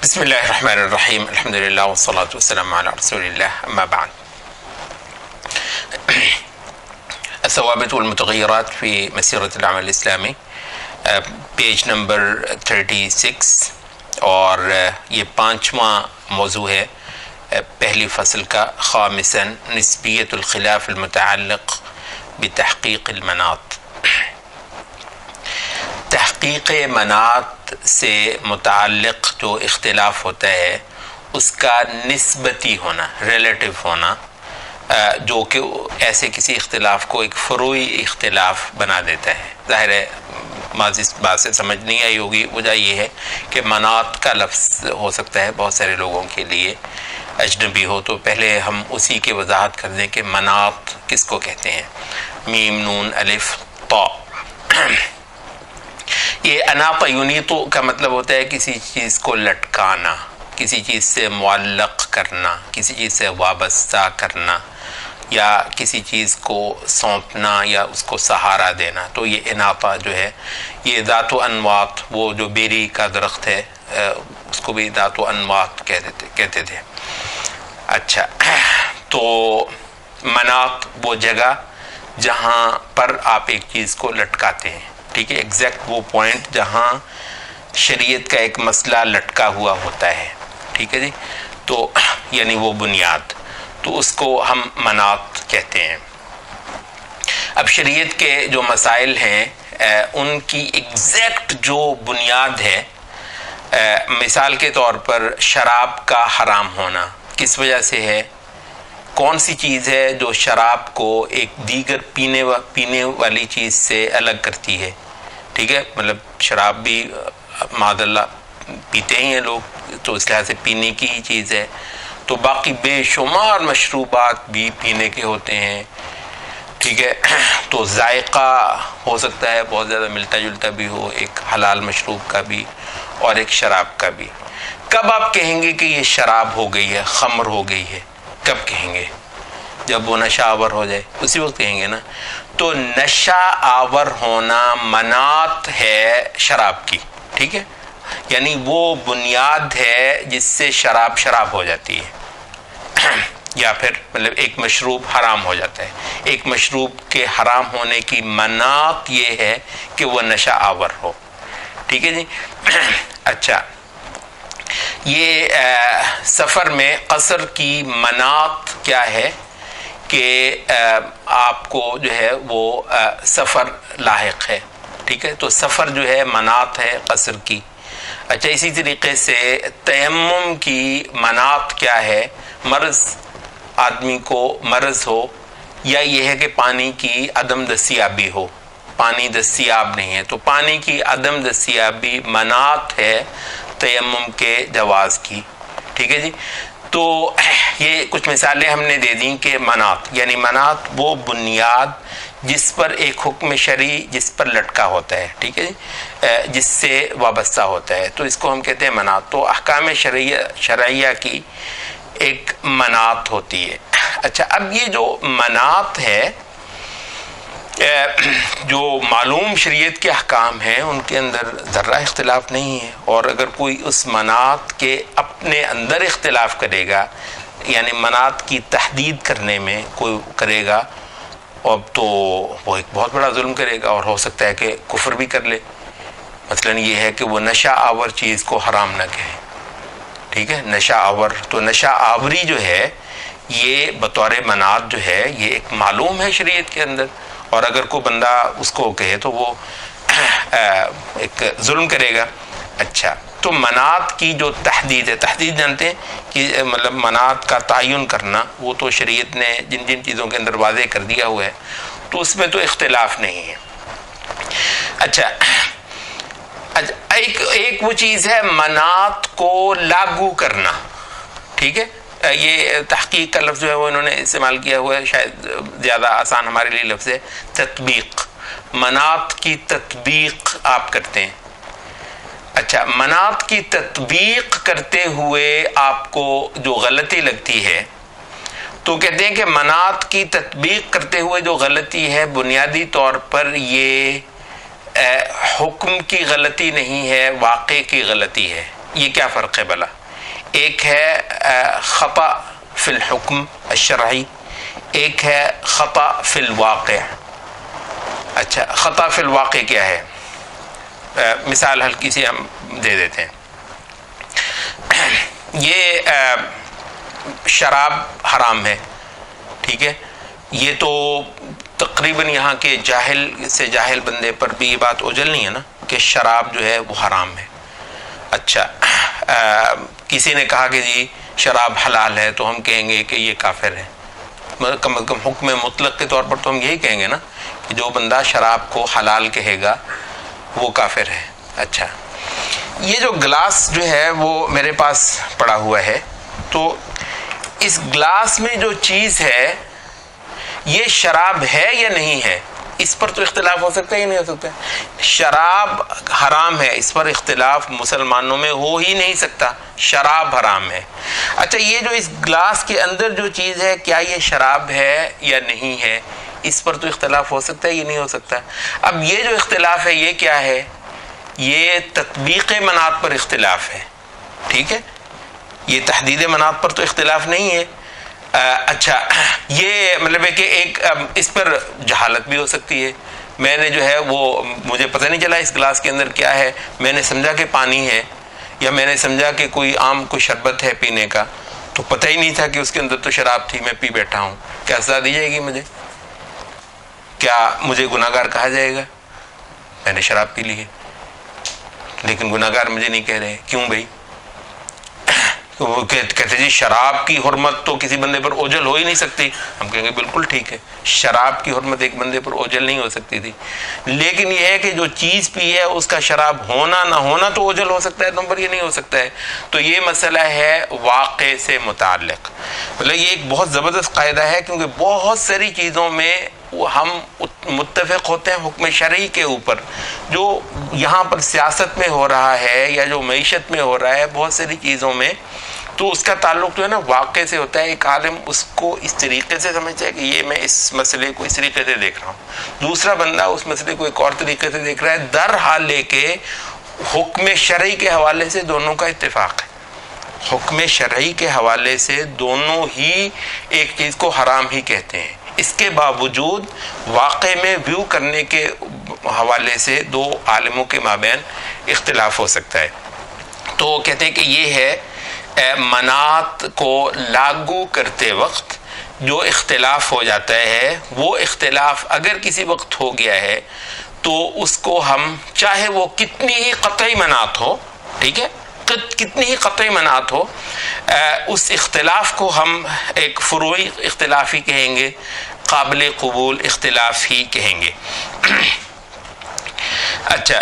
بسم الله الرحمن الرحيم الحمد لله والصلاة والسلام على رسول الله أما بعد. الثوابت والمتغيرات في مسيرة العمل الإسلامي، پیج نمبر 36، اور یہ 5واں موضوع ہے پہلی فصل کا، خامساً نسبیت الخلاف المتعلق بتحقیق المناط. تحقیق مناط سے متعلق جو اختلاف ہوتا ہے اس کا نسبتی ہونا، ریلیٹو ہونا، جو کہ ایسے کسی اختلاف کو ایک فروعی اختلاف بنا دیتا ہے. ظاہر ہے ماضی بات سے سمجھ نہیں آئی ہوگی. وجہ یہ ہے کہ مناط کا لفظ ہو سکتا ہے بہت سارے لوگوں کے لیے اجنبی ہو، تو پہلے ہم اسی کی وضاحت کر دیں کہ مناط کس کو کہتے ہیں. میم نون الف طا. یہ اناط یونیتو کا مطلب ہوتا ہے کسی چیز کو لٹکانا، کسی چیز سے معلق کرنا، کسی چیز سے وابستہ کرنا، یا کسی چیز کو سونپنا یا اس کو سہارا دینا. تو یہ اناطہ جو ہے یہ ذات و انواط، وہ جو بیری کا درخت ہے اس کو بھی ذات و انواط کہتے تھے. اچھا، تو مناط وہ جگہ جہاں پر آپ ایک چیز کو لٹکاتے ہیں، ٹھیک ہے، ایگزیکٹ وہ پوائنٹ جہاں شریعت کا ایک مسئلہ لٹکا ہوا ہوتا ہے، ٹھیک ہے جی. تو یعنی وہ بنیاد، تو اس کو ہم مناط کہتے ہیں. اب شریعت کے جو مسائل ہیں ان کی ایگزیکٹ جو بنیاد ہے، مثال کے طور پر شراب کا حرام ہونا کس وجہ سے ہے؟ کون سی چیز ہے جو شراب کو ایک دیگر پینے والی چیز سے الگ کرتی ہے؟ ٹھیک ہے، مطلب شراب بھی معاذ اللہ پیتے ہی ہیں لوگ، تو اس لحاظ سے پینے کی ہی چیز ہے. تو باقی بے شمار مشروبات بھی پینے کے ہوتے ہیں، ٹھیک ہے. تو ذائقہ ہو سکتا ہے بہت زیادہ ملتا جلتا بھی ہو، ایک حلال مشروب کا بھی اور ایک شراب کا بھی. کب آپ کہیں گے کہ یہ شراب ہو گئی ہے، خمر ہو گئی ہے؟ کب کہیں گے؟ جب وہ نشہ آور ہو جائے، اسی وقت کہیں گے نا. تو نشہ آور ہونا مناط ہے شراب کی، ٹھیک ہے، یعنی وہ بنیاد ہے جس سے شراب ہو جاتی ہے، یا پھر مطلب ایک مشروب حرام ہو جاتا ہے. ایک مشروب کے حرام ہونے کی مناط یہ ہے کہ وہ نشہ آور ہو، ٹھیک ہے جی. اچھا، یہ سفر میں قصر کی مناط کیا ہے کہ آپ کو جو ہے وہ سفر لاحق ہے، ٹھیک ہے. تو سفر جو ہے مناط ہے قصر کی. اچھا، اسی طریقے سے تیمم کی مناط کیا ہے؟ مرض، آدمی کو مرض ہو، یا یہ ہے کہ پانی کی عدم دستیابی ہو، پانی دستیاب نہیں ہے. تو پانی کی عدم دستیابی مناط ہے تیمم کے جواز کی، ٹھیک ہے جی. تو یہ کچھ مثالیں ہم نے دے دیں کہ مناط یعنی مناط وہ بنیاد جس پر ایک حکم شرعی جس پر لٹکا ہوتا ہے، ٹھیک ہے جی، جس سے وابستہ ہوتا ہے، تو اس کو ہم کہتے ہیں مناط. تو احکام شرعیہ کی ایک مناط ہوتی ہے. اچھا، اب یہ جو مناط ہے، جو معلوم شریعت کے احکام ہیں ان کے اندر ذرہ اختلاف نہیں ہے، اور اگر کوئی اس مناط کے اپنے اندر اختلاف کرے گا، یعنی مناط کی تحدید کرنے میں کوئی کرے گا، اب تو وہ ایک بہت بڑا ظلم کرے گا، اور ہو سکتا ہے کہ کفر بھی کر لے. مثلا یہ ہے کہ وہ نشہ آور چیز کو حرام نہ کہے، ٹھیک ہے، نشہ آور. تو نشہ آوری جو ہے یہ بطور مناط جو ہے یہ ایک معلوم ہے شریعت کے اندر، اور اگر کوئی بندہ اس کو کہے تو وہ ایک ظلم کرے گا. اچھا، تو مناط کی جو تحدید ہے، تحدید جانتے ہیں کہ مطلب مناط کا تعین کرنا، وہ تو شریعت نے جن جن چیزوں کے اندر واضح کر دیا ہوا ہے، تو اس میں تو اختلاف نہیں ہے. اچھا، ایک وہ چیز ہے مناط کو لاگو کرنا، ٹھیک ہے. یہ تحقیق کا لفظ جو ہے وہ انہوں نے استعمال کیا ہوا ہے، شاید زیادہ آسان ہمارے لیے لفظ ہے تطبیق. مناط کی تطبیق آپ کرتے ہیں. اچھا، مناط کی تطبیق کرتے ہوئے آپ کو جو غلطی لگتی ہے، تو کہتے ہیں کہ مناط کی تطبیق کرتے ہوئے جو غلطی ہے بنیادی طور پر یہ حکم کی غلطی نہیں ہے، واقع کی غلطی ہے. یہ کیا فرق ہے بلا؟ ایک ہے خطأ فی الحکم الشرعی، ایک ہے خطأ فی الواقع۔ اچھا، خطأ فی الواقع کیا ہے؟ مثال ہلکی سی ہم دے دیتے ہیں۔ یہ شراب حرام ہے، ٹھیک ہے، یہ تو تقریباً یہاں کے جاہل سے جاہل بندے پر بھی یہ بات اوجھل نہیں ہے نا کہ شراب جو ہے وہ حرام ہے۔ اچھا، کسی نے کہا کہ جی شراب حلال ہے تو ہم کہیں گے کہ یہ کافر ہے، کم از کم حکم مطلق کے طور پر تو ہم یہی کہیں گے نا کہ جو بندہ شراب کو حلال کہے گا وہ کافر ہے۔ اچھا، یہ جو گلاس جو ہے وہ میرے پاس پڑا ہوا ہے، تو اس گلاس میں جو چیز ہے یہ شراب ہے یا نہیں ہے، اس پر تو اختلاف ہو سکتا ہے یا نہیں ہو سکتا ہے؟ شراب حرام ہے، اس پر اختلاف مسلمانوں میں ہو ہی نہیں سکتا، شراب حرام ہے۔ اچھا، یہ جو اس گلاس کے اندر جو چیز ہے کیا یہ شراب ہے یا نہیں ہے، اس پر تو اختلاف ہو سکتا ہے یا نہیں ہو سکتا؟ اب یہ جو اختلاف ہے یہ کیا ہے؟ یہ تطبیق مناط پر اختلاف ہے، ٹھیک ہے، یہ تحدید مناط پر تو اختلاف نہیں ہے۔ اچھا، یہ مطلب ہے کہ ایک اس پر جہالت بھی ہو سکتی ہے، میں نے جو ہے وہ مجھے پتہ نہیں چلا اس گلاس کے اندر کیا ہے، میں نے سمجھا کہ پانی ہے یا میں نے سمجھا کہ کوئی عام کوئی شربت ہے پینے کا، تو پتہ ہی نہیں تھا کہ اس کے اندر تو شراب تھی، میں پی بیٹھا ہوں، کیا سزا دی جائے گی مجھے؟ کیا مجھے گناہ گار کہا جائے گا؟ میں نے شراب پی لی ہے لیکن گناہ گار مجھے نہیں کہہ رہے، کیوں بھائی؟ وہ کہتے جی شراب کی حرمت تو کسی بندے پر اوجھل ہو ہی نہیں سکتی، ہم کہیں گے بالکل ٹھیک ہے، شراب کی حرمت ایک بندے پر اوجھل نہیں ہو سکتی تھی، لیکن یہ ہے کہ جو چیز پی ہے اس کا شراب ہونا نہ ہونا تو اوجھل ہو سکتا ہے، نمبر یہ نہیں ہو سکتا ہے۔ تو یہ مسئلہ ہے واقع سے متعلق، مطلب یہ ایک بہت زبردست قاعدہ ہے، کیونکہ بہت ساری چیزوں میں ہم متفق ہوتے ہیں حکم شرعی کے اوپر، جو یہاں پر سیاست میں ہو رہا ہے یا جو معیشت میں ہو رہا ہے، بہت ساری چیزوں میں تو اس کا تعلق جو ہے نا واقع سے ہوتا ہے۔ ایک عالم اس کو اس طریقے سے سمجھتا ہے کہ یہ میں اس مسئلے کو اس طریقے سے دیکھ رہا ہوں، دوسرا بندہ اس مسئلے کو ایک اور طریقے سے دیکھ رہا ہے، در حال لے کے حکم شرعی کے حوالے سے دونوں کا اتفاق ہے، حکم شرعی کے حوالے سے دونوں ہی ایک چیز کو حرام ہی کہتے ہیں، اس کے باوجود واقع میں ویو کرنے کے حوالے سے دو عالموں کے مابین اختلاف ہو سکتا ہے۔ تو کہتے ہیں کہ یہ ہے مناط کو لاگو کرتے وقت جو اختلاف ہو جاتا ہے، وہ اختلاف اگر کسی وقت ہو گیا ہے تو اس کو ہم چاہے وہ کتنی ہی قطعی مناط ہو، ٹھیک ہے، کتنی ہی قطعی مناط ہو، اس اختلاف کو ہم ایک فروعی اختلاف ہی کہیں گے، قابل قبول اختلاف ہی کہیں گے۔ اچھا،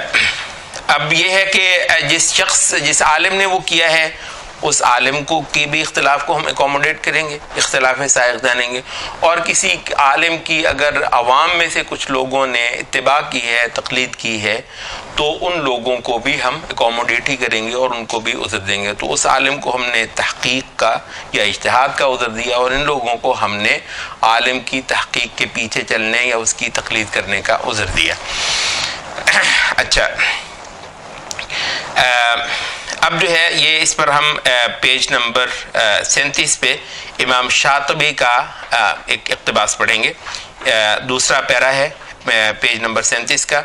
اب یہ ہے کہ جس عالم نے وہ کیا ہے اس عالم کو کی بھی اختلاف کو ہم اکوموڈیٹ کریں گے، اختلاف سائغ جانیں گے، اور کسی عالم کی اگر عوام میں سے کچھ لوگوں نے اتباع کی ہے، تقلید کی ہے، تو ان لوگوں کو بھی ہم اکوموڈیٹ ہی کریں گے اور ان کو بھی عذر دیں گے۔ تو اس عالم کو ہم نے تحقیق کا یا اجتہاد کا عذر دیا، اور ان لوگوں کو ہم نے عالم کی تحقیق کے پیچھے چلنے یا اس کی تقلید کرنے کا عذر دیا۔ اچھا، اب جو ہے یہ اس پر ہم پیج نمبر 37 پہ امام شاطبی کا ایک اقتباس پڑھیں گے، دوسرا پیرا ہے پیج نمبر 37 کا۔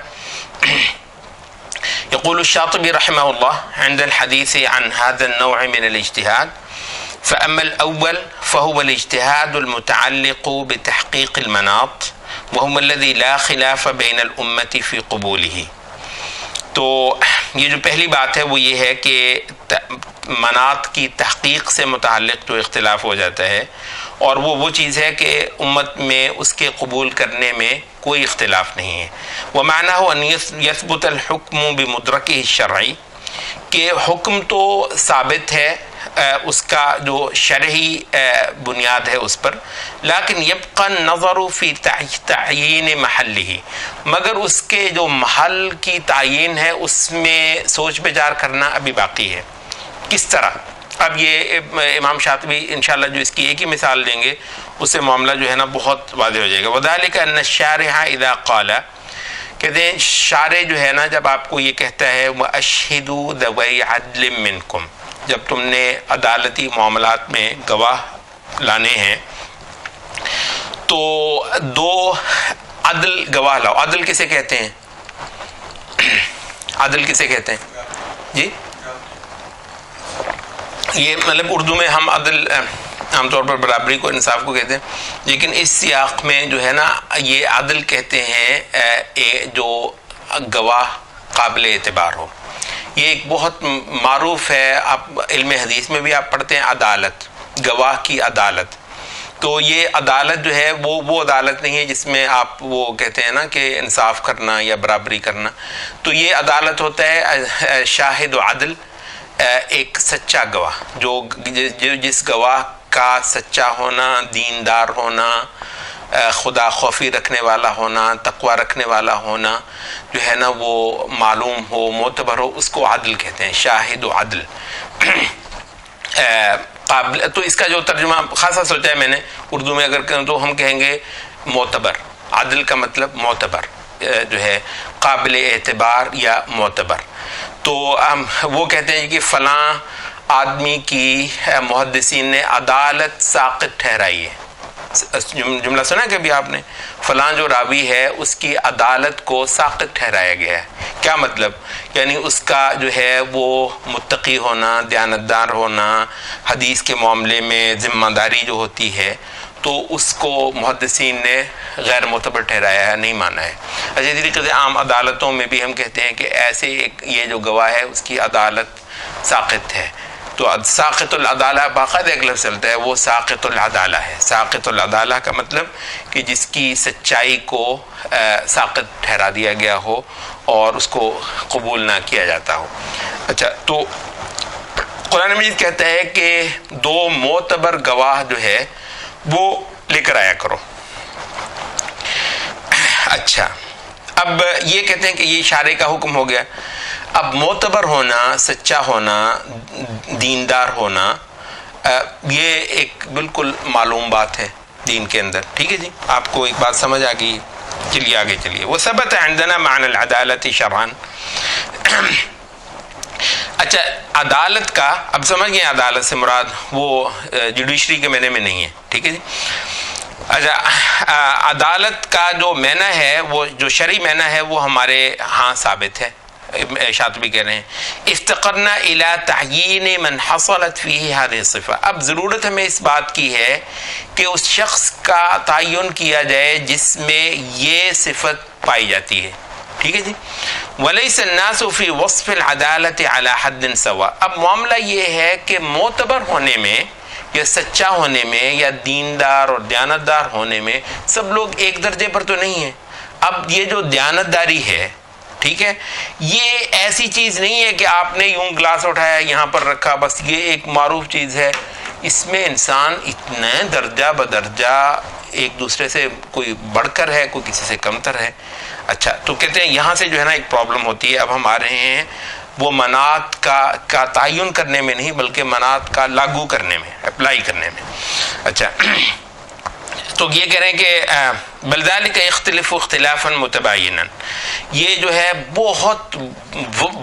يقول الشاطبي رحمه الله عند الحديث عن هذا النوع من الاجتهاد فأما الأول فهو الاجتهاد المتعلق بتحقيق المناط وهو الذي لا خلاف بين الأمة في قبوله۔ تو یہ جو پہلی بات ہے وہ یہ ہے کہ مناط کی تحقیق سے متعلق جو اختلاف ہو جاتا ہے، اور وہ چیز ہے کہ امت میں اس کے قبول کرنے میں کوئی اختلاف نہیں ہے۔ ومعناه ان يثبت الحكم بمدركه الشرعي، کہ حکم تو ثابت ہے اس کا جو شرعی بنیاد ہے اس پر، لیکن یبقى النظر فی تعیین محلہ، مگر اس کے جو محل کی تعیین ہے اس میں سوچ بچار کرنا ابھی باقی ہے۔ کس طرح؟ اب یہ امام شاطبی انشاءاللہ جو اس کی ایک ہی مثال دیں گے اس سے معاملہ جو ہے نا بہت واضح ہو جائے گا۔ وذلك ان الشارع اذا قال، کہتے ہیں شارع جو ہے نا جب آپ کو یہ کہتا ہے وَأَشْهِدُوا ذَوَيْ عَدْلٍ مِّنْكُمْ، جب تم نے عدالتی معاملات میں گواہ لانے ہیں تو دو عدل گواہ لاؤ. عدل کسے کہتے ہیں؟ عدل کسے کہتے ہیں جی؟ یہ مطلب اردو میں ہم عدل عام طور پر برابری کو، انصاف کو کہتے ہیں، لیکن اس سیاق میں جو ہے نا یہ عدل کہتے ہیں جو گواہ قابل اعتبار ہو. یہ ایک بہت معروف ہے، آپ علم حدیث میں بھی آپ پڑھتے ہیں عدالت، گواہ کی عدالت. تو یہ عدالت جو ہے وہ عدالت نہیں ہے جس میں آپ وہ کہتے ہیں نا کہ انصاف کرنا یا برابری کرنا. تو یہ عدالت ہوتا ہے شاہد و عدل، ایک سچا گواہ، جو جس گواہ کا سچا ہونا، دیندار ہونا، خدا خوفی رکھنے والا ہونا، تقوی رکھنے والا ہونا جو ہے نا وہ معلوم ہو، معتبر ہو، اس کو عدل کہتے ہیں، شاہد و عدل. قابل، تو اس کا جو ترجمہ خاصا سوچا ہے میں نے اردو میں اگر کہوں تو ہم کہیں گے معتبر. عدل کا مطلب معتبر جو ہے، قابل اعتبار یا معتبر. تو وہ کہتے ہیں کہ فلاں آدمی کی محدثین نے عدالت ساقط ٹھہرائی ہے. جملہ سنا کبھی آپ نے؟ فلاں جو راوی ہے اس کی عدالت کو ساقط ٹھہرایا گیا ہے. کیا مطلب؟ یعنی اس کا جو ہے وہ متقی ہونا، دیانتدار ہونا، حدیث کے معاملے میں ذمہ داری جو ہوتی ہے تو اس کو محدثین نے غیر معتبر ٹھہرایا ہے، نہیں مانا ہے. اسی طریقے سے عام عدالتوں میں بھی ہم کہتے ہیں کہ ایسے یہ جو گواہ ہے اس کی عدالت ساقط ہے. تو ساقط العدالہ باقاعدہ ایک لفظ چلتا ہے، وہ ساقط العدالہ ہے. ساقط العدالہ کا مطلب کہ جس کی سچائی کو ساقط ٹھہرا دیا گیا ہو اور اس کو قبول نہ کیا جاتا ہو. اچھا، تو قرآن مجید کہتا ہے کہ دو معتبر گواہ جو ہے وہ لے کر آیا کرو. اچھا، اب یہ کہتے ہیں کہ یہ اشارے کا حکم ہو گیا. اب معتبر ہونا، سچا ہونا، دیندار ہونا، یہ ایک بالکل معلوم بات ہے دین کے اندر. ٹھیک ہے جی، آپ کو ایک بات سمجھ آ گئی. چلیے آگے چلیے. وہ ثبت عندنا معنی العدالت شرعاً. اچھا، عدالت کا اب سمجھ گئے، عدالت سے مراد وہ جوڈیشری کے معنی میں نہیں ہے. ٹھیک ہے جی. اچھا، عدالت کا جو معنی ہے، وہ جو شرعی معنی ہے، وہ ہمارے ہاں ثابت ہے. شاطبی کہہ رہے ہیں افتقرنا الی تعیین من حصلت فیہ هذه الصفہ. اب ضرورت ہمیں اس بات کی ہے کہ اس شخص کا تعین کیا جائے جس میں یہ صفت پائی جاتی ہے. ٹھیک ہے جی. ولیس الناس فی وصف العدالت علی حد سوا. اب معاملہ یہ ہے کہ معتبر ہونے میں یا سچا ہونے میں یا دیندار اور دیانتدار ہونے میں سب لوگ ایک درجے پر تو نہیں ہیں. اب یہ جو دیانتداری ہے، ٹھیک ہے، یہ ایسی چیز نہیں ہے کہ آپ نے یوں گلاس اٹھایا یہاں پر رکھا، بس یہ ایک معروف چیز ہے. اس میں انسان اتنے درجہ بدرجہ ایک دوسرے سے کوئی بڑھ کر ہے، کوئی کسی سے کمتر ہے. اچھا، تو کہتے ہیں یہاں سے جو ہے نا ایک پرابلم ہوتی ہے. اب ہم آ رہے ہیں وہ منات کا تعین کرنے میں نہیں، بلکہ منات کا لاگو کرنے میں، اپلائی کرنے میں. اچھا، تو یہ کہہ رہے ہیں کہ بلذالک یختلف اختلافا متباینا. یہ جو ہے بہت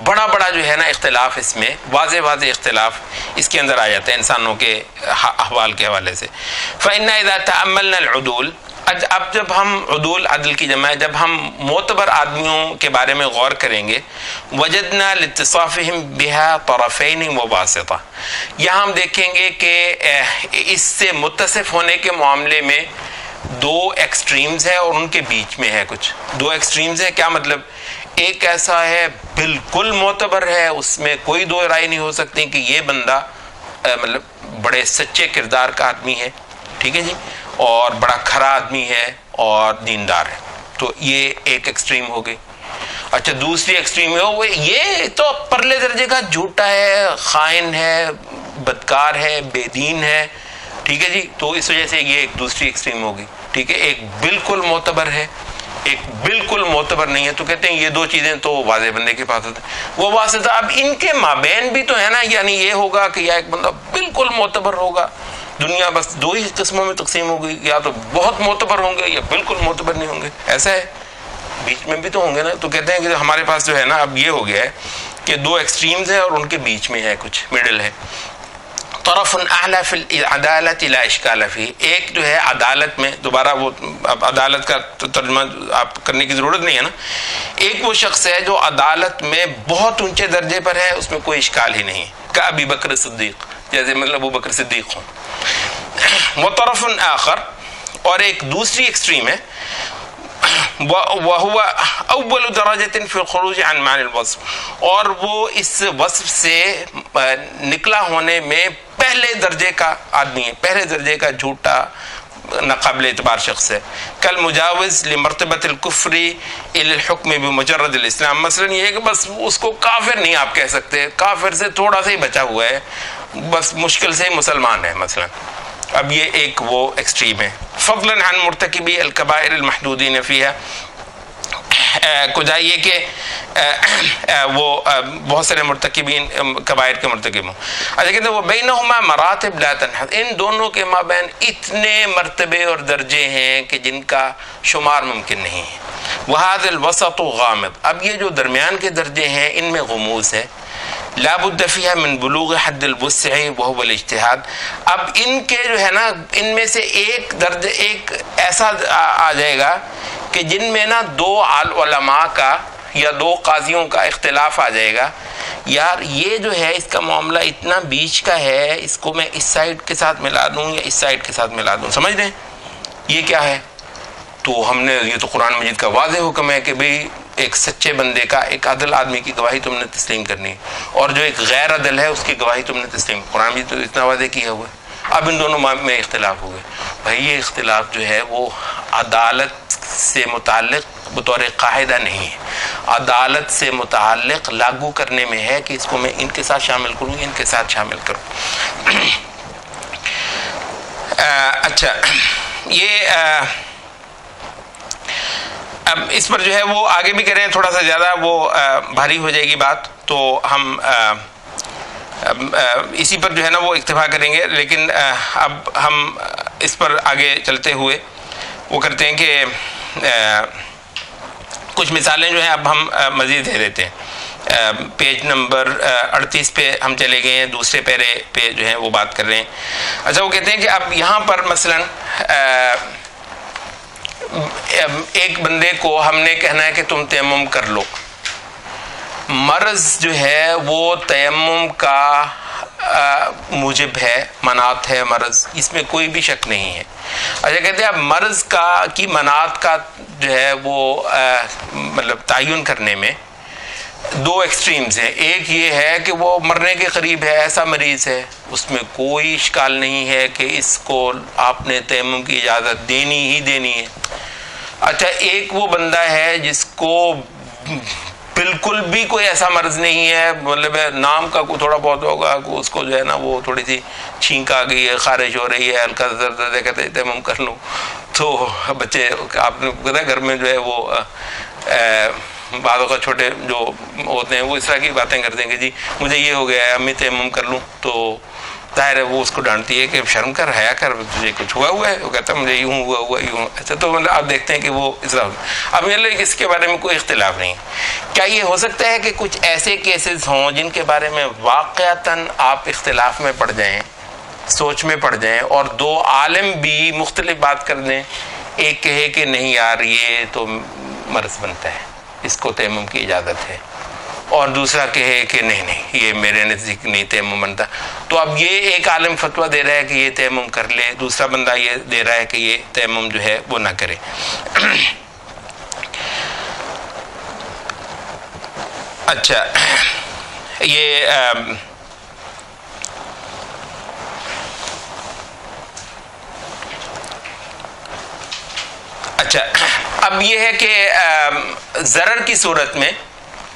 بڑا جو ہے نا اختلاف، اس میں واضح اختلاف اس کے اندر آ جاتے ہیں انسانوں کے احوال کے حوالے سے. فإنا اذا تأملنا العدول. اب جب ہم عدول، عدل کی جمع ہے، جب ہم معتبر آدمیوں کے بارے میں غور کریں گے، وجدنا لاتصافهم بها طرفین وواسطہ. یہاں ہم دیکھیں گے کہ اس سے متصف ہونے کے معاملے میں دو ایکسٹریمز ہیں اور ان کے بیچ میں ہے کچھ. دو ایکسٹریمز ہیں، کیا مطلب؟ ایک ایسا ہے بالکل معتبر ہے، اس میں کوئی دو رائے نہیں ہو سکتی کہ یہ بندہ مطلب بڑے سچے کردار کا آدمی ہے، ٹھیک ہے جی، اور بڑا کھرا آدمی ہے اور دیندار ہے. تو یہ ایک ایکسٹریم ہو گئی. اچھا، دوسری ایکسٹریم وہ یہ تو پرلے درجے کا جھوٹا ہے، خائن ہے، بدکار ہے، بے دین ہے. ٹھیک ہے جی. تو اس وجہ سے یہ ایک دوسری ایکسٹریم ہوگی. ٹھیک ہے، ایک بالکل معتبر ہے، ایک بالکل معتبر نہیں ہے. تو کہتے ہیں یہ دو چیزیں تو واضح بندے کے پاس ہوتے ہیں. وہ واسطہ اب ان کے مابین بھی تو ہے نا، یعنی یہ ہوگا کہ یا ایک بندہ بالکل معتبر ہوگا. دنیا بس دو ہی قسموں میں تقسیم ہوگی، یا تو بہت معتبر ہوں گے یا بالکل معتبر نہیں ہوں گے. ایسا ہے بیچ میں بھی تو ہوں گے نا. تو کہتے ہیں کہ ہمارے پاس جو ہے نا اب یہ ہو گیا ہے کہ دو ایکسٹریمز ہیں اور ان کے بیچ میں ہے کچھ مڈل ہے. طرف اعلی فی العدالۃ لا اشکال فیہ، ایک جو ہے عدالت میں، دوبارہ وہ اب عدالت کا ترجمہ آپ کرنے کی ضرورت نہیں ہے نا، ایک وہ شخص ہے جو عدالت میں بہت اونچے درجے پر ہے، اس میں کوئی اشکال ہی نہیں، کہ ابی بکر صدیق، جیسے مطلب ابو بکر صدیق ہوں. وطرف آخر، اور ایک دوسری ایکسٹریم ہے، وَهُوَ أَوَّلُ دَرَجَةٍ فِي الْخُرُوجِ عَنْ مَعْنِ الْوَصْفِ، اور وہ اس وصف سے نکلا ہونے میں پہلے درجے کا آدمی ہے، پہلے درجے کا جھوٹا ناقابل اعتبار شخص ہے. کالمجاوز لمرتبۃ الکفر الی الحکم بمجرد الاسلام، مثلا یہ ہے کہ بس اس کو کافر نہیں آپ کہہ سکتے، کافر سے تھوڑا سا ہی بچا ہوا ہے، بس مشکل سے مسلمان ہے مثلا. اب یہ ایک وہ ایکسٹریم ہے. فضلا عن مرتکبی الکبائر المحدودین فیہا، کجا یہ کہ وہ بہت سارے مرتکبین کبائر کے مرتکب ہوں. اچھا کہتے ہیں وہ بینہما مراتب لا تنحد، ان دونوں کے مابین اتنے مرتبے اور درجے ہیں کہ جن کا شمار ممکن نہیں ہے. وہذا الوسط غامض، اب یہ جو درمیان کے درجے ہیں ان میں غموض ہے. لا بد فیہا من بلوغ حد الوسع وهو الاجتہاد، اب ان کے جو ہے نا ان میں سے ایک درجہ ایک ایسا آ جائے گا کہ جن میں نا دو علماء کا یا دو قاضیوں کا اختلاف آ جائے گا. یار یہ جو ہے اس کا معاملہ اتنا بیچ کا ہے، اس کو میں اس سائڈ کے ساتھ ملا دوں یا اس سائڈ کے ساتھ ملا دوں، سمجھ رہے ہیں یہ کیا ہے؟ تو ہم نے یہ تو قرآن مجید کا واضح حکم ہے کہ بھئی ایک سچے بندے کا، ایک عادل آدمی کی گواہی تم نے تسلیم کرنی ہے، اور جو ایک غیر عدل ہے اس کی گواہی تم نے تسلیم. قرآن مجید تو اتنا واضح کیا ہوا ہے. اب ان دونوں میں اختلاف ہو گئے. بھائی یہ اختلاف جو ہے وہ عدالت سے متعلق بطور قاعدہ نہیں ہے، عدالت سے متعلق لاگو کرنے میں ہے کہ اس کو میں ان کے ساتھ شامل کروں، ان کے ساتھ شامل کروں. اچھا یہ اب اس پر جو ہے وہ آگے بھی کریں، تھوڑا سا زیادہ وہ بھاری ہو جائے گی بات، تو ہم اسی پر جو ہے نا وہ اکتفا کریں گے. لیکن اب ہم اس پر آگے چلتے ہوئے وہ کرتے ہیں کہ کچھ مثالیں جو ہیں اب ہم مزید دے دیتے ہیں. پیج نمبر 38 پہ ہم چلے گئے ہیں، دوسرے پیرے پہ جو ہے وہ بات کر رہے ہیں. اچھا وہ کہتے ہیں کہ اب یہاں پر مثلا ایک بندے کو ہم نے کہنا ہے کہ تم تیمم کر لو، مرض جو ہے وہ تیمم کا موجب ہے، مناط ہے مرض، اس میں کوئی بھی شک نہیں ہے. اچھا کہتے ہیں اب مرض کی مناط کا جو ہے وہ مطلب تعین کرنے میں دو ایکسٹریمز ہیں. ایک یہ ہے کہ وہ مرنے کے قریب ہے، ایسا مریض ہے، اس میں کوئی اشکال نہیں ہے کہ اس کو آپ نے تیمم کی اجازت دینی ہی دینی ہے. اچھا ایک وہ بندہ ہے جس کو بالکل بھی کوئی ایسا مرض نہیں ہے، مطلب نام کا کوئی تھوڑا بہت ہوگا، اس کو جو ہے نا وہ تھوڑی سی چھینک آ گئی ہے، خارش ہو رہی ہے، ہلکا درد ہے، کہتے ہیں تیمم کر لوں. تو بچے آپ نے پتا گھر میں جو ہے وہ بعضوں کا چھوٹے جو ہوتے ہیں وہ اس طرح کی باتیں کرتے ہیں کہ جی مجھے یہ ہو گیا ہے، امی تیمم کر لوں. تو ظاہر ہے وہ اس کو ڈانٹتی ہے کہ شرم کر، حیا کر، تجھے کچھ ہوا ہے؟ وہ کہتا ہے مجھے یوں ہوا یوں. اچھا تو مطلب آپ دیکھتے ہیں کہ وہ اس طرح. اب یہ اس کے بارے میں کوئی اختلاف نہیں. کیا یہ ہو سکتا ہے کہ کچھ ایسے کیسز ہوں جن کے بارے میں واقعتاً آپ اختلاف میں پڑ جائیں، سوچ میں پڑ جائیں، اور دو عالم بھی مختلف بات کر دیں، ایک کہے کہ نہیں یار یہ تو مرض بنتا ہے، اس کو تیمم کی اجازت ہے، اور دوسرا کہے کہ نہیں یہ میرے نزدیک نہیں تیمم بنتا. تو اب یہ ایک عالم فتویٰ دے رہا ہے کہ یہ تیمم کر لے، دوسرا بندہ یہ دے رہا ہے کہ یہ تیمم جو ہے وہ نہ کرے. اچھا یہ اچھا اب یہ ہے کہ ضرر کی صورت میں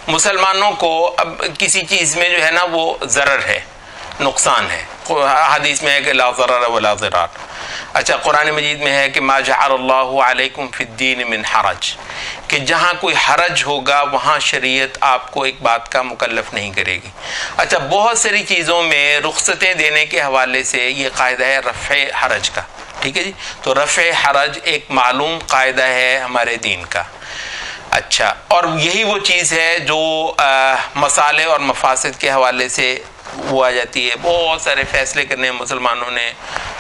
مسلمانوں کو اب کسی چیز میں جو ہے نا وہ ضرر ہے، نقصان ہے. حدیث میں ہے کہ لا ضرر ولا ضرار. اچھا قرآن مجید میں ہے کہ ما جعل اللہ علیکم فی الدین من حرج، کہ جہاں کوئی حرج ہوگا وہاں شریعت آپ کو ایک بات کا مکلف نہیں کرے گی. اچھا بہت ساری چیزوں میں رخصتیں دینے کے حوالے سے یہ قاعدہ ہے رفع حرج کا، ٹھیک ہے جی. تو رفع حرج ایک معلوم قاعدہ ہے ہمارے دین کا. اچھا، اور یہی وہ چیز ہے جو مصالح اور مفاسد کے حوالے سے وہ آ جاتی ہے. بہت سارے فیصلے کرنے ہیں مسلمانوں نے،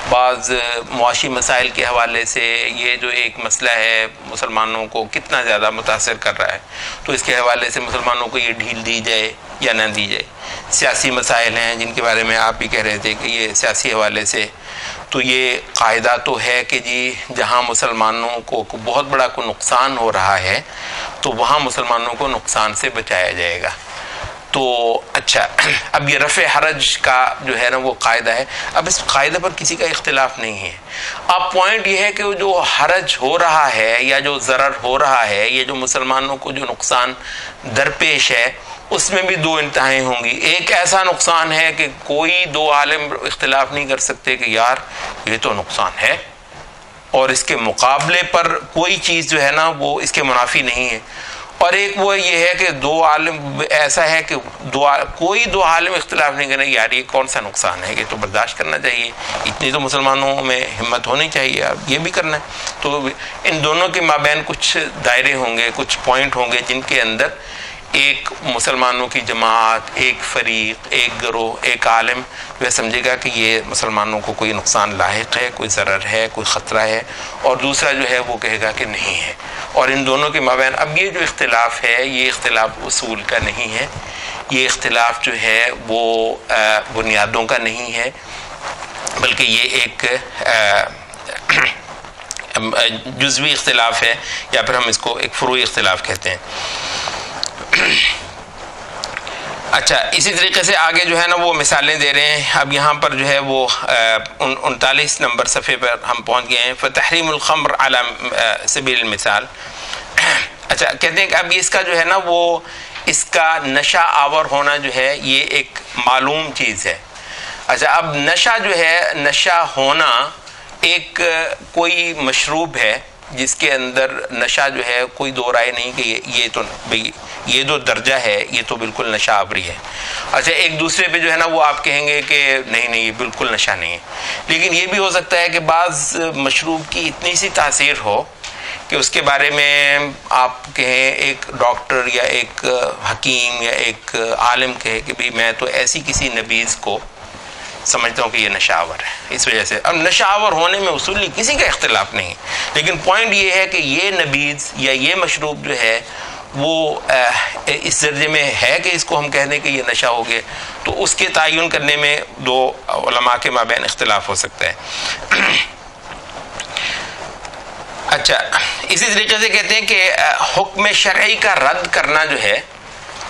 بعض معاشی مسائل کے حوالے سے. یہ جو ایک مسئلہ ہے مسلمانوں کو کتنا زیادہ متاثر کر رہا ہے، تو اس کے حوالے سے مسلمانوں کو یہ ڈھیل دی جائے یا نہ دی جائے. سیاسی مسائل ہیں جن کے بارے میں آپ بھی کہہ رہے تھے کہ یہ سیاسی حوالے سے، تو یہ قاعدہ تو ہے کہ جی جہاں مسلمانوں کو بہت بڑا کوئی نقصان ہو رہا ہے تو وہاں مسلمانوں کو نقصان سے بچایا جائے گا. تو اچھا، اب یہ رفع حرج کا جو ہے نا وہ قاعدہ ہے. اب اس قاعدے پر کسی کا اختلاف نہیں ہے. اب پوائنٹ یہ ہے کہ جو حرج ہو رہا ہے یا جو ضرر ہو رہا ہے، یہ جو مسلمانوں کو جو نقصان درپیش ہے، اس میں بھی دو انتہائیں ہوں گی. ایک ایسا نقصان ہے کہ کوئی دو عالم اختلاف نہیں کر سکتے کہ یار یہ تو نقصان ہے، اور اس کے مقابلے پر کوئی چیز جو ہے نا وہ اس کے منافی نہیں ہے. اور ایک وہ یہ ہے کہ دو عالم ایسا ہے کہ کوئی دو عالم اختلاف نہیں کریں یار یہ کون سا نقصان ہے، یہ تو برداشت کرنا چاہیے، اتنی تو مسلمانوں میں ہمت ہونی چاہیے، اب یہ بھی کرنا ہے. تو ان دونوں کے مابین کچھ دائرے ہوں گے، کچھ پوائنٹ ہوں گے جن کے اندر ایک مسلمانوں کی جماعت، ایک فریق، ایک گروہ، ایک عالم جو ہے سمجھے گا کہ یہ مسلمانوں کو کوئی نقصان لاحق ہے، کوئی ضرر ہے، کوئی خطرہ ہے، اور دوسرا جو ہے وہ کہے گا کہ نہیں ہے. اور ان دونوں کے مابین اب یہ جو اختلاف ہے یہ اختلاف اصول کا نہیں ہے، یہ اختلاف جو ہے وہ بنیادوں کا نہیں ہے، بلکہ یہ ایک جزوی اختلاف ہے، یا پھر ہم اس کو ایک فروعی اختلاف کہتے ہیں. اچھا، اسی طریقے سے آگے جو ہے نا وہ مثالیں دے رہے ہیں. اب یہاں پر جو ہے وہ 39 نمبر صفحے پر ہم پہنچ گئے ہیں. فتحریم الخمر علی سبیل المثال. اچھا، کہتے ہیں کہ اب اس کا جو ہے نا وہ اس کا نشہ آور ہونا جو ہے یہ ایک معلوم چیز ہے. اچھا، اب نشہ جو ہے، نشہ ہونا ایک کوئی مشروب ہے جس کے اندر نشہ جو ہے کوئی دو رائے نہیں کہ یہ تو بھئی یہ جو درجہ ہے یہ تو بالکل نشہ آوری ہے. اچھا، ایک دوسرے پہ جو ہے نا وہ آپ کہیں گے کہ نہیں یہ بالکل نشہ نہیں ہے. لیکن یہ بھی ہو سکتا ہے کہ بعض مشروب کی اتنی سی تاثیر ہو کہ اس کے بارے میں آپ کہیں، ایک ڈاکٹر یا ایک حکیم یا ایک عالم کہے کہ بھئی میں تو ایسی کسی نبیذ کو سمجھتا ہوں کہ یہ نشہ آور ہے. اس وجہ سے اب نشہ آور ہونے میں اصولی کسی کا اختلاف نہیں، لیکن پوائنٹ یہ ہے کہ یہ نبیذ یا یہ مشروب جو ہے وہ اس درجے میں ہے کہ اس کو ہم کہہ دیں کہ یہ نشہ ہو گیا، تو اس کے تعین کرنے میں دو علماء کے مابین اختلاف ہو سکتا ہے. اچھا، اسی طریقے سے کہتے ہیں کہ حکم شرعی کا رد کرنا جو ہے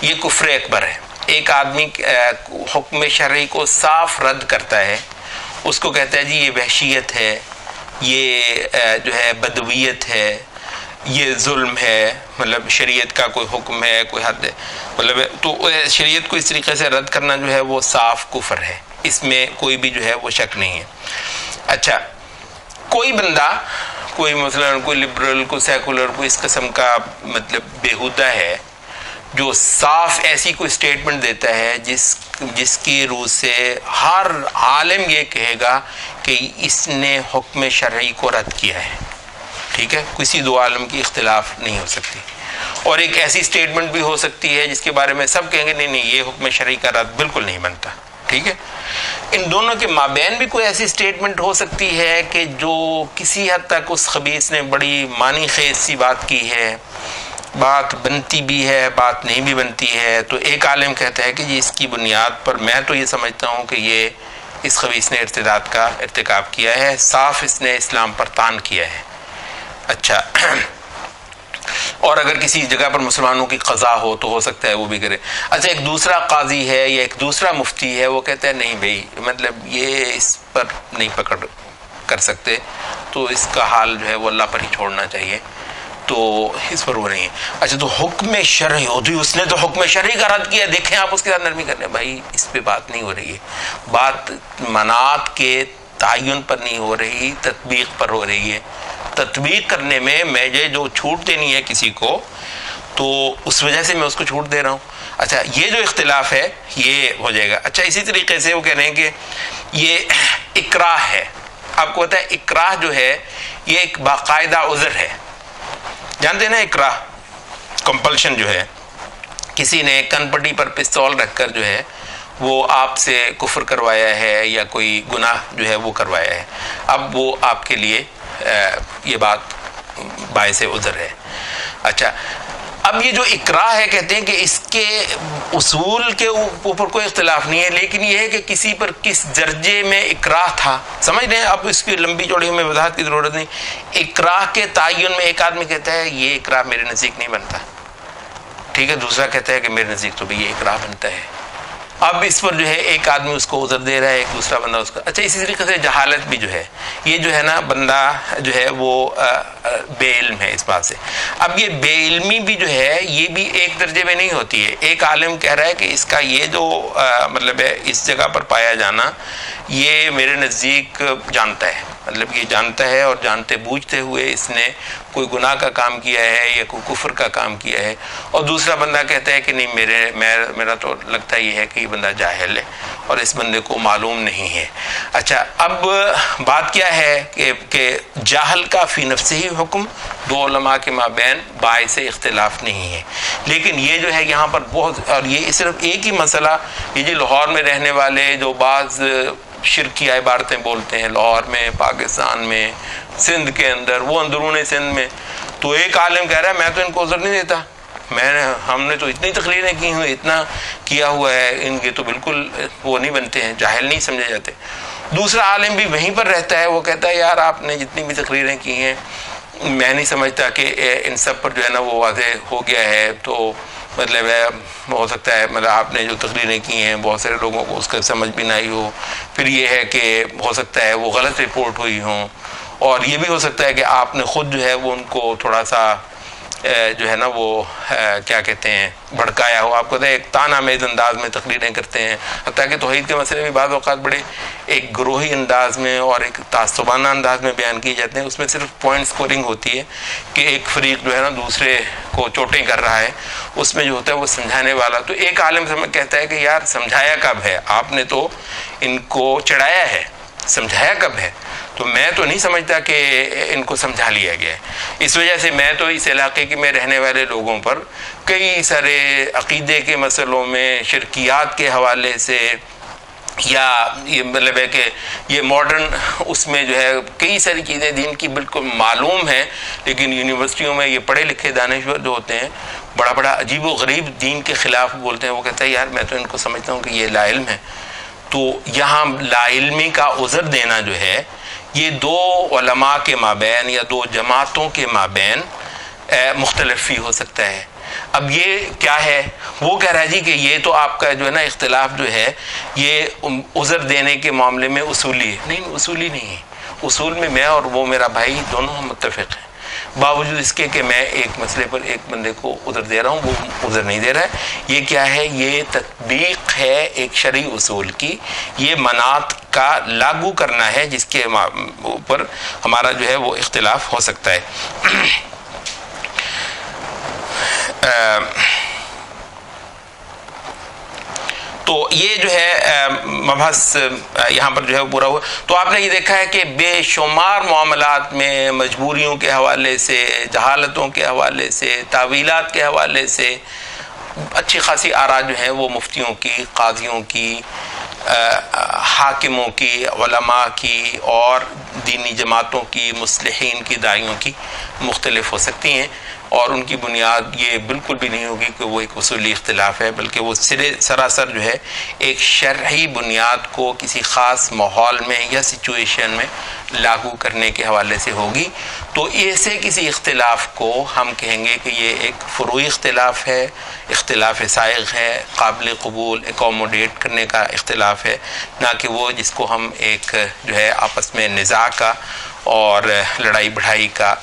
یہ کفر اکبر ہے. ایک آدمی حکم شرعی کو صاف رد کرتا ہے، اس کو کہتا ہے جی یہ وحشیت ہے، یہ جو ہے بدویت ہے، یہ ظلم ہے، مطلب شریعت کا کوئی حکم ہے، کوئی حد ہے، مطلب تو شریعت کو اس طریقے سے رد کرنا جو ہے وہ صاف کفر ہے، اس میں کوئی بھی جو ہے وہ شک نہیں ہے. اچھا، کوئی بندہ، کوئی مثلا کوئی لبرل، کوئی سیکولر، کوئی اس قسم کا مطلب بیہودہ ہے جو صاف ایسی کوئی اسٹیٹمنٹ دیتا ہے جس کی روح سے ہر عالم یہ کہے گا کہ اس نے حکم شرعی کو رد کیا ہے. ٹھیک ہے، کسی دو عالم کی اختلاف نہیں ہو سکتی. اور ایک ایسی اسٹیٹمنٹ بھی ہو سکتی ہے جس کے بارے میں سب کہیں گے نہیں یہ حکم شرعی کا رد بالکل نہیں بنتا. ٹھیک ہے، ان دونوں کے مابین بھی کوئی ایسی اسٹیٹمنٹ ہو سکتی ہے کہ جو کسی حد تک اس خبیث نے بڑی معنی خیز سی بات کی ہے، بات بنتی بھی ہے، بات نہیں بھی بنتی ہے، تو ایک عالم کہتا ہے کہ جی اس کی بنیاد پر میں تو یہ سمجھتا ہوں کہ یہ اس خبیث نے ارتداد کا ارتکاب کیا ہے، صاف اس نے اسلام پر طعن کیا ہے. اچھا، اور اگر کسی جگہ پر مسلمانوں کی قضا ہو تو ہو سکتا ہے وہ بھی کرے. اچھا، ایک دوسرا قاضی ہے یا ایک دوسرا مفتی ہے، وہ کہتا ہے نہیں بھائی مطلب یہ اس پر نہیں پکڑ کر سکتے، تو اس کا حال جو ہے وہ اللہ پر ہی چھوڑنا چاہیے، تو اس پر وہ نہیں ہے. اچھا، تو حکم شرعی ہوتی اس نے تو حکم شرعی کا رد کیا، دیکھیں آپ اس کے ساتھ نرمی کرنے، بھائی اس پہ بات نہیں ہو رہی ہے، بات مناط کے تعین پر نہیں ہو رہی، تطبیق پر ہو رہی ہے. تطبیق کرنے میں مجھے جو چھوٹ دینی ہے کسی کو تو اس وجہ سے میں اس کو چھوٹ دے رہا ہوں. اچھا، یہ جو اختلاف ہے یہ ہو جائے گا. اچھا، اسی طریقے سے وہ کہہ رہے ہیں کہ یہ اکراہ ہے. آپ کو پتہ ہے اکراہ جو ہے یہ ایک باقاعدہ عذر ہے. جانتے ہیں نا اکراہ، مثلاً جو ہے کسی نے کن پٹی پر پستول رکھ کر جو ہے وہ آپ سے کفر کروایا ہے یا کوئی گناہ جو ہے وہ کروایا ہے، اب وہ آپ کے لیے یہ بات باعث عذر ہے۔ اچھا، اب یہ جو اکراہ ہے کہتے ہیں کہ اس کے اصول کے اوپر کوئی اختلاف نہیں ہے، لیکن یہ ہے کہ کسی پر کس درجے میں اکراہ تھا، سمجھ رہے ہیں؟ اب اس کی لمبی چوڑی ہمیں وضاحت کی ضرورت نہیں۔ اکراہ کے تعین میں ایک آدمی کہتا ہے یہ اکراہ میرے نزدیک نہیں بنتا، ٹھیک ہے، دوسرا کہتا ہے کہ میرے نزدیک تو بھی یہ اکراہ بنتا ہے۔ اب اس پر جو ہے ایک آدمی اس کو عذر دے رہا ہے، ایک دوسرا بندہ اس کا۔ اچھا، اسی طریقے سے جہالت بھی جو ہے، یہ جو ہے نا بندہ جو ہے وہ بے علم ہے اس بات سے۔ اب یہ بے علمی بھی جو ہے یہ بھی ایک درجے میں نہیں ہوتی ہے۔ ایک عالم کہہ رہا ہے کہ اس کا یہ جو مطلب ہے اس جگہ پر پایا جانا یہ میرے نزدیک جانتا ہے، مطلب یہ جانتا ہے اور جانتے بوجھتے ہوئے اس نے کوئی گناہ کا کام کیا ہے یا کوئی کفر کا کام کیا ہے، اور دوسرا بندہ کہتا ہے کہ نہیں میرا تو لگتا یہ ہے کہ یہ بندہ جاہل ہے اور اس بندے کو معلوم نہیں ہے۔ اچھا، اب بات کیا ہے کہ جاہل کا فی نفسہ ہی حکم دو علماء کے مابین باعث اختلاف نہیں ہے، لیکن یہ جو ہے یہاں پر بہت، اور یہ صرف ایک ہی مسئلہ، یہ جو لاہور میں رہنے والے جو بعض شرکیہ عبارتیں بولتے ہیں لاہور میں، پاکستان میں، سندھ کے اندر، وہ اندرون سندھ میں، تو ایک عالم کہہ رہا ہے میں تو ان کو عذر نہیں دیتا، ہم نے تو اتنی تقریریں کی ہوئی، اتنا کیا ہوا ہے، ان کے تو بالکل وہ نہیں بنتے ہیں، جاہل نہیں سمجھے جاتے۔ دوسرا عالم بھی وہیں پر رہتا ہے، وہ کہتا ہے یار آپ نے جتنی بھی تقریریں کی ہیں میں نہیں سمجھتا کہ ان سب پر جو ہے نا وہ واضح ہو گیا ہے، تو مطلب ہے ہو سکتا ہے مطلب آپ نے جو تقریریں کی ہیں بہت سارے لوگوں کو اس کا سمجھ بھی نہ آئی ہو، پھر یہ ہے کہ ہو سکتا ہے وہ غلط رپورٹ ہوئی ہوں، اور یہ بھی ہو سکتا ہے کہ آپ نے خود جو ہے وہ ان کو تھوڑا سا جو ہے نا وہ کیا کہتے ہیں بھڑکایا ہو۔ آپ کو ایک تانا میز انداز میں تقریریں کرتے ہیں، حتیٰ کہ توحید کے مسئلے میں بعض اوقات بڑے ایک گروہی انداز میں اور ایک تعصبانہ انداز میں بیان کیے جاتے ہیں، اس میں صرف پوائنٹ سکورنگ ہوتی ہے کہ ایک فریق جو ہے نا دوسرے کو چوٹیں کر رہا ہے، اس میں جو ہوتا ہے وہ سمجھانے والا۔ تو ایک عالم کہتا ہے کہ یار سمجھایا کب ہے، آپ نے تو ان کو چڑھایا ہے، سمجھایا کب ہے؟ تو میں تو نہیں سمجھتا کہ ان کو سمجھا لیا گیا ہے۔ اس وجہ سے میں تو اس علاقے کے میں رہنے والے لوگوں پر کئی سارے عقیدے کے مسئلوں میں شرکیات کے حوالے سے، یا یہ مطلب ہے کہ یہ ماڈرن اس میں جو ہے کئی ساری چیزیں دین کی بالکل معلوم ہیں، لیکن یونیورسٹیوں میں یہ پڑھے لکھے دانشور جو ہوتے ہیں بڑا بڑا عجیب و غریب دین کے خلاف بولتے ہیں۔ وہ کہتا ہے یار میں تو ان کو سمجھتا ہوں کہ یہ لا علم ہے۔ تو یہاں لا علمی کا عذر دینا جو ہے یہ دو علماء کے مابین یا دو جماعتوں کے مابین مختلف ہی ہو سکتا ہے۔ اب یہ کیا ہے، وہ کہہ رہا ہے جی کہ یہ تو آپ کا جو ہے نا اختلاف جو ہے یہ عذر دینے کے معاملے میں اصولی ہے۔ نہیں، اصولی نہیں ہے، اصول میں میں اور وہ میرا بھائی دونوں ہم متفق ہیں، باوجود اس کے کہ میں ایک مسئلے پر ایک بندے کو عذر دے رہا ہوں، وہ عذر نہیں دے رہا ہے۔ یہ کیا ہے، یہ تطبیق ہے ایک شرعی اصول کی، یہ مناط کا لاگو کرنا ہے جس کے اوپر ہمارا جو ہے وہ اختلاف ہو سکتا ہے۔ تو یہ جو ہے مبحث یہاں پر جو ہے پورا ہوا۔ تو آپ نے یہ دیکھا ہے کہ بے شمار معاملات میں مجبوریوں کے حوالے سے، جہالتوں کے حوالے سے، تعویلات کے حوالے سے اچھی خاصی آراء جو ہیں وہ مفتیوں کی، قاضیوں کی، حاکموں کی، علماء کی اور دینی جماعتوں کی، مصلحین کی، داعیوں کی مختلف ہو سکتی ہیں، اور ان کی بنیاد یہ بالکل بھی نہیں ہوگی کہ وہ ایک اصولی اختلاف ہے، بلکہ وہ سراسر جو ہے ایک شرعی بنیاد کو کسی خاص ماحول میں یا سچویشن میں لاگو کرنے کے حوالے سے ہوگی۔ تو ایسے کسی اختلاف کو ہم کہیں گے کہ یہ ایک فروعی اختلاف ہے، اختلاف سائغ ہے، قابل قبول، اکوموڈیٹ کرنے کا اختلاف ہے، نہ کہ وہ جس کو ہم ایک جو ہے آپس میں نزاع کا اور لڑائی بڑھائی کا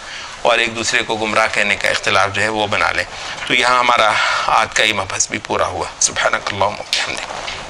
اور ایک دوسرے کو گمراہ کہنے کا اختلاف جو ہے وہ بنا لیں۔ تو یہاں ہمارا آج کا یہ مبحث بھی پورا ہوا۔ سبحانک اللہم و بحمدک۔